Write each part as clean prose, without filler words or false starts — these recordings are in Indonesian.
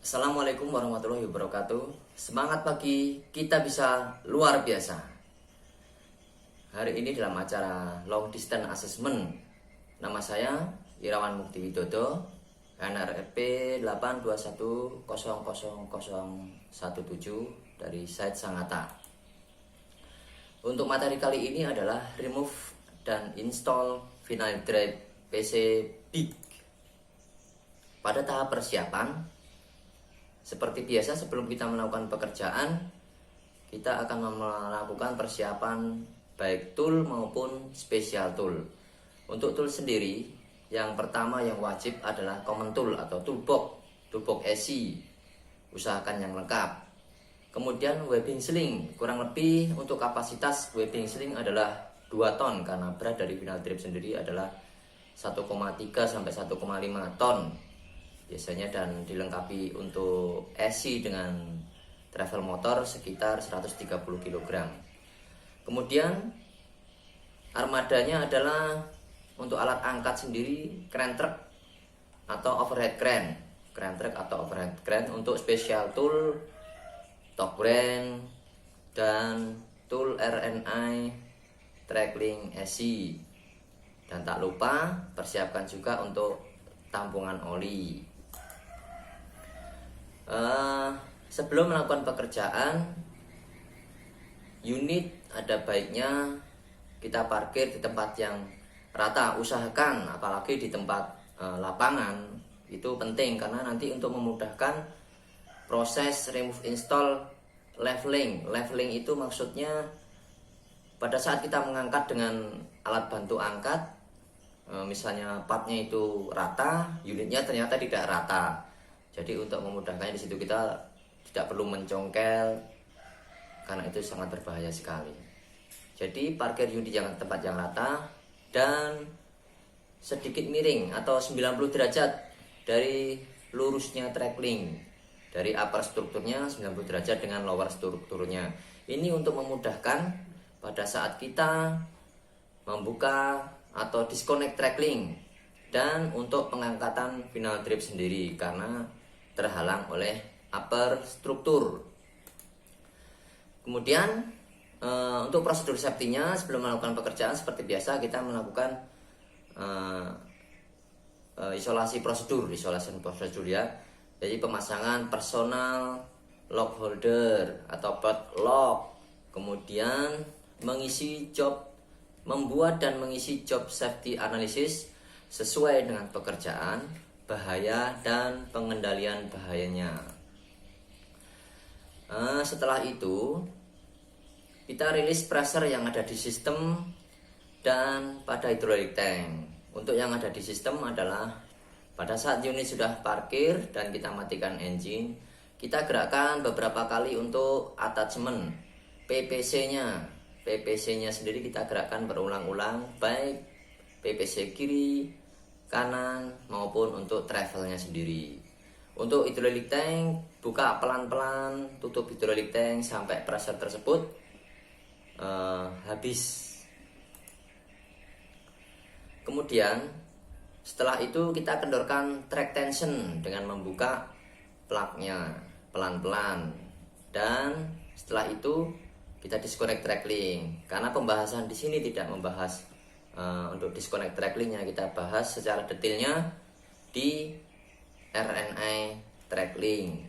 Assalamualaikum warahmatullahi wabarakatuh. Semangat pagi, kita bisa luar biasa. Hari ini dalam acara Long Distance Assessment, nama saya Irawan Mukti Widodo, NRP 821000017 dari site Sangatta. Untuk materi kali ini adalah remove dan install Vinyl Drive PC Big. Pada tahap persiapan, seperti biasa sebelum kita melakukan pekerjaan, kita akan melakukan persiapan baik tool maupun special tool. Untuk tool sendiri, yang pertama yang wajib adalah common tool atau toolbox SI, usahakan yang lengkap. Kemudian webbing sling, kurang lebih untuk kapasitas webbing sling adalah 2 ton karena berat dari vinyl drive sendiri adalah 1,3 sampai 1,5 ton biasanya, dan dilengkapi untuk SI dengan travel motor sekitar 130 kg. Kemudian armadanya adalah untuk alat angkat sendiri crane truck atau overhead crane. Crane truck atau overhead crane. Untuk special tool torque wrench dan tool RNI Trackling SI. Dan tak lupa persiapkan juga untuk tampungan oli. Sebelum melakukan pekerjaan, unit ada baiknya kita parkir di tempat yang rata. Usahakan apalagi di tempat lapangan, itu penting karena nanti untuk memudahkan proses remove install leveling. Leveling itu maksudnya pada saat kita mengangkat dengan alat bantu angkat, misalnya partnya itu rata, unitnya ternyata tidak rata. Jadi untuk memudahkannya di situ kita tidak perlu mencongkel karena itu sangat berbahaya sekali. Jadi parkir unit jangan tempat yang rata dan sedikit miring atau 90 derajat dari lurusnya trackling. Dari upper strukturnya 90 derajat dengan lower strukturnya. Ini untuk memudahkan pada saat kita membuka atau disconnect trackling dan untuk pengangkatan vinyl drive sendiri karena terhalang oleh upper struktur. Kemudian untuk prosedur safety-nya sebelum melakukan pekerjaan seperti biasa kita melakukan isolasi prosedur ya. Jadi pemasangan personal lock holder atau port lock, kemudian membuat dan mengisi job safety analysis sesuai dengan pekerjaan, bahaya dan pengendalian bahayanya. Setelah itu kita rilis pressure yang ada di sistem dan pada hydraulic tank. Untuk yang ada di sistem adalah pada saat unit sudah parkir dan kita matikan engine, kita gerakkan beberapa kali untuk attachment PPC-nya. PPC-nya sendiri kita gerakkan berulang-ulang, baik PPC kiri, kanan maupun untuk travelnya sendiri. Untuk hydraulic tank, buka pelan-pelan, tutup hydraulic tank sampai pressure tersebut habis. Kemudian setelah itu kita kendorkan track tension dengan membuka plugnya pelan-pelan, dan setelah itu kita disconnect trackling. Karena pembahasan di sini tidak membahas untuk disconnect tracklingnya, kita bahas secara detailnya di RNI trackling.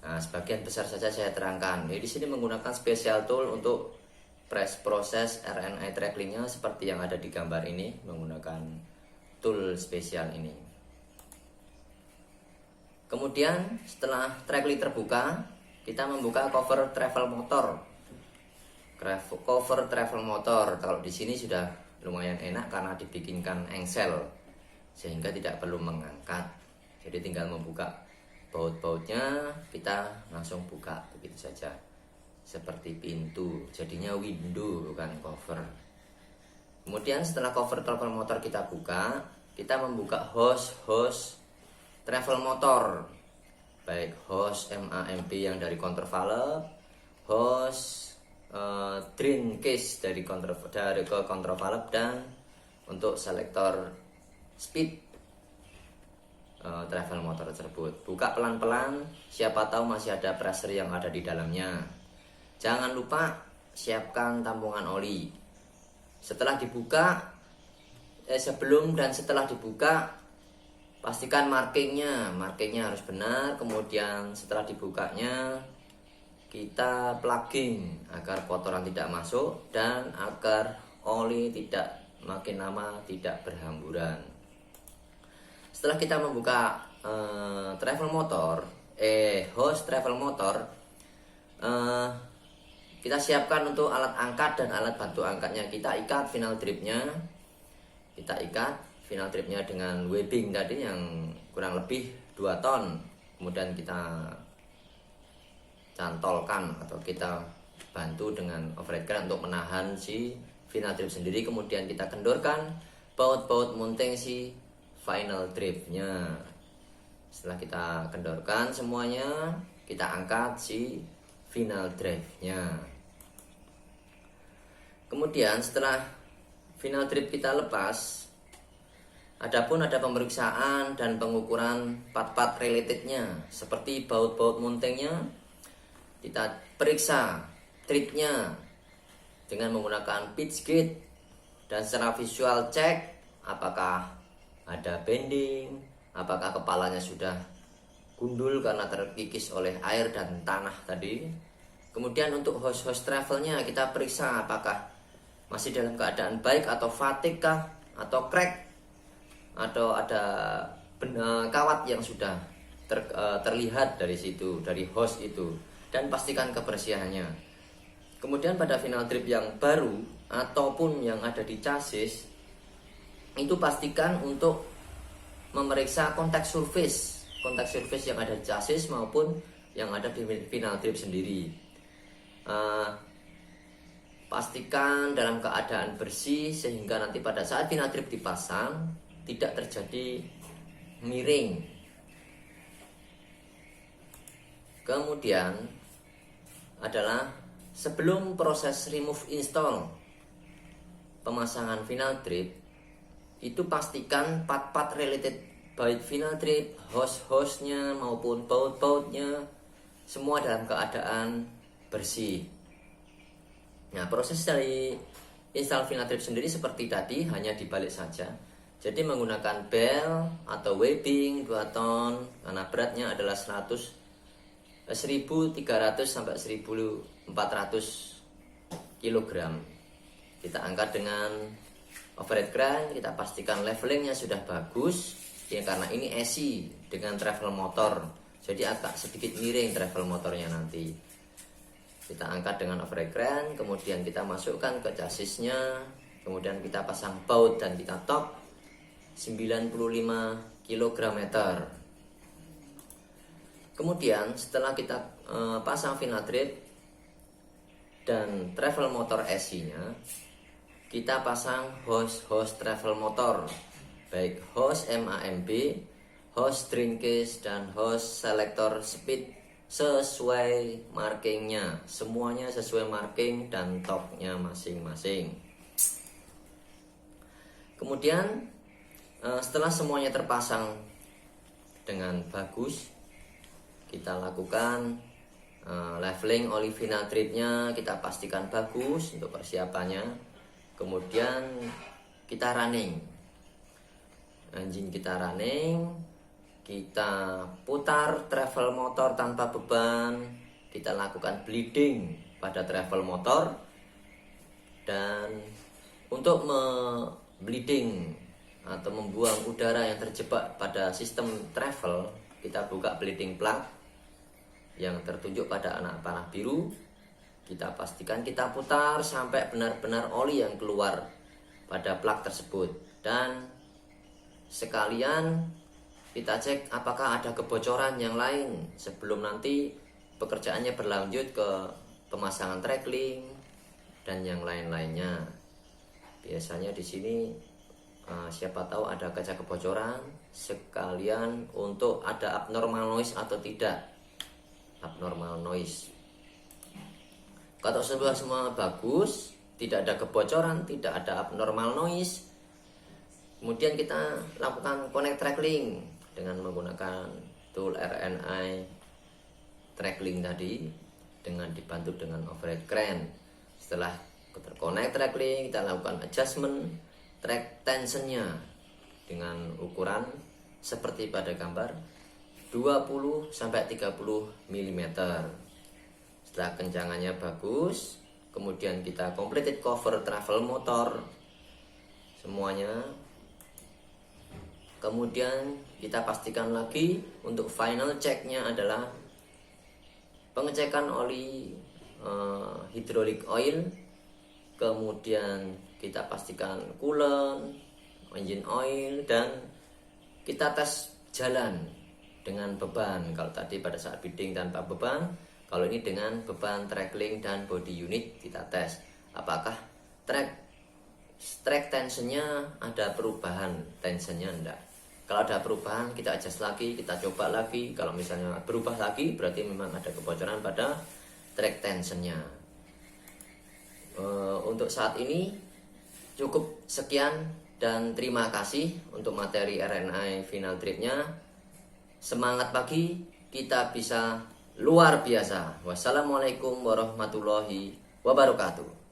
Nah, sebagian besar saja saya terangkan. Jadi di sini menggunakan special tool untuk proses RNI tracklingnya seperti yang ada di gambar ini, menggunakan tool spesial ini. Kemudian setelah trackling terbuka, kita membuka cover travel motor. Cover travel motor kalau di sini sudah lumayan enak karena dibikinkan engsel sehingga tidak perlu mengangkat. Jadi tinggal membuka baut-bautnya, kita langsung buka begitu saja. Seperti pintu, jadinya window bukan cover. Kemudian setelah cover travel motor kita buka, kita membuka hose travel motor. Baik hose MAMP yang dari countervalve, hose drain case dari ke countervalve, dan untuk selektor speed travel motor tersebut. Buka pelan-pelan, siapa tahu masih ada pressure yang ada di dalamnya. Jangan lupa siapkan tampungan oli. Setelah dibuka, sebelum dan setelah dibuka, pastikan markingnya harus benar. Kemudian setelah dibukanya, kita plugging agar kotoran tidak masuk dan agar oli tidak makin lama tidak berhamburan. Setelah kita membuka hose travel motor, kita siapkan untuk alat angkat dan alat bantu angkatnya. Kita ikat final tripnya dengan webbing tadi yang kurang lebih 2 ton. Kemudian kita cantolkan atau kita bantu dengan overhead crane untuk menahan si final trip sendiri. Kemudian kita kendorkan baut-baut mounting si final tripnya. Setelah kita kendorkan semuanya, kita angkat si final drive-nya. Kemudian setelah final trip kita lepas, adapun ada pemeriksaan dan pengukuran part-part relatednya, seperti baut-baut mountingnya. Kita periksa tripnya dengan menggunakan pitch gauge dan secara visual cek apakah ada bending, apakah kepalanya sudah gundul karena terkikis oleh air dan tanah tadi. Kemudian untuk hose travelnya kita periksa apakah masih dalam keadaan baik atau fatigue kah, atau crack, atau ada kawat yang sudah terlihat dari situ, dari hose itu, dan pastikan kebersihannya. Kemudian pada final trip yang baru ataupun yang ada di chassis, itu pastikan untuk memeriksa kontak surface yang ada di chassis maupun yang ada di final trip sendiri. Pastikan dalam keadaan bersih sehingga nanti pada saat final trip dipasang tidak terjadi miring. Kemudian adalah sebelum proses remove install pemasangan final trip, itu pastikan part-part related baik final trip, hose-nya maupun baut-bautnya semua dalam keadaan bersih. Nah, proses dari install final trip sendiri seperti tadi, hanya dibalik saja. Jadi menggunakan bel atau webbing 2 ton karena beratnya adalah 1300 sampai 1400 kg. Kita angkat dengan overhead crane, kita pastikan levelingnya sudah bagus. Ya, karena ini AC dengan travel motor, jadi agak sedikit miring travel motornya nanti. Kita angkat dengan overhead crane, kemudian kita masukkan ke chassisnya, kemudian kita pasang baut dan kita top 95 kg. Kemudian setelah kita pasang final trip dan travel motor AC-nya, kita pasang hose travel motor, baik hose MAMB, hose drain case, dan hose selector speed sesuai markingnya. Semuanya sesuai marking dan toknya masing-masing. Kemudian setelah semuanya terpasang dengan bagus, kita lakukan leveling oli final tripnya, kita pastikan bagus untuk persiapannya. Kemudian kita running, engine kita running, kita putar travel motor tanpa beban, kita lakukan bleeding pada travel motor. Dan untuk bleeding atau membuang udara yang terjebak pada sistem travel, kita buka bleeding plug yang tertunjuk pada anak panah biru. Kita pastikan kita putar sampai benar-benar oli yang keluar pada plug tersebut. Dan sekalian kita cek apakah ada kebocoran yang lain sebelum nanti pekerjaannya berlanjut ke pemasangan trackling dan yang lain-lainnya. Biasanya di sini siapa tahu ada kaca kebocoran, sekalian untuk ada abnormal noise atau tidak. Abnormal noise. Kalau semua bagus, tidak ada kebocoran, tidak ada abnormal noise, kemudian kita lakukan connect trackling dengan menggunakan tool RNI tracklink tadi dengan dibantu dengan overhead crane. Setelah terkonek tracklink, kita lakukan adjustment track tensionnya dengan ukuran seperti pada gambar 20-30 mm. Setelah kencangannya bagus, kemudian kita completed cover travel motor semuanya. Kemudian kita pastikan lagi untuk final checknya adalah pengecekan oli hidrolik oil, kemudian kita pastikan coolant, engine oil, dan kita tes jalan dengan beban. Kalau tadi pada saat bidding tanpa beban, kalau ini dengan beban tracklink dan body unit kita tes apakah track tensionnya ada perubahan, tensionnya enggak. Kalau ada perubahan kita adjust lagi, kita coba lagi. Kalau misalnya berubah lagi berarti memang ada kebocoran pada track tensionnya. Untuk saat ini cukup sekian dan terima kasih untuk materi RNI final tripnya. Semangat pagi, kita bisa luar biasa. Wassalamualaikum warahmatullahi wabarakatuh.